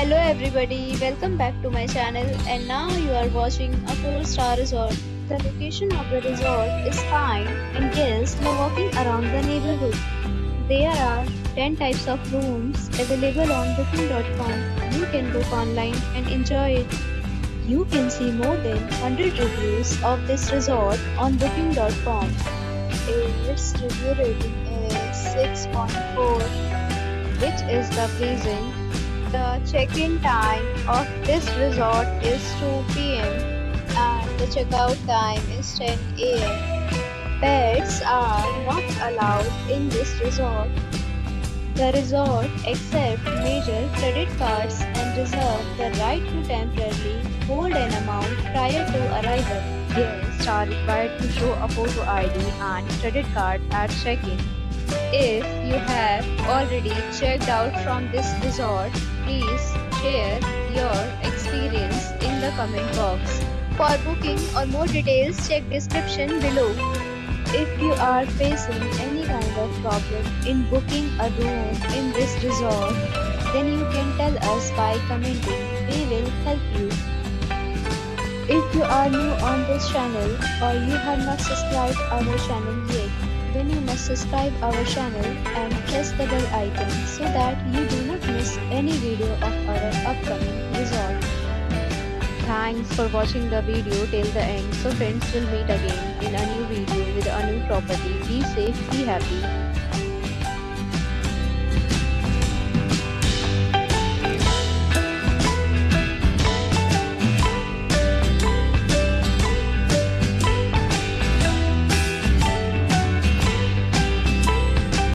Hello everybody, welcome back to my channel and now you are watching a 4-star resort. The location of the resort is fine and guests love walking around the neighborhood. There are 10 types of rooms available on booking.com. You can book online and enjoy it. You can see more than 100 reviews of this resort on booking.com. Its review rating is 6.4, which is the pleasing. The check-in time of this resort is 2 p.m. and the checkout time is 10 a.m. Pets are not allowed in this resort. The resort accepts major credit cards and reserves the right to temporarily hold an amount prior to arrival. Guests are required to show a photo ID and credit card at check-in. If you have already checked out from this resort, please share your experience in the comment box. For booking or more details, check description below. If you are facing any kind of problem in booking a room in this resort, then you can tell us by commenting. We will help you. If you are new on this channel or you have not subscribed our channel yet, then you must subscribe our channel and press the bell icon so that you do not miss any video of our upcoming resort. Thanks for watching the video till the end. So friends, will meet again in a new video with a new property. Be safe, be happy.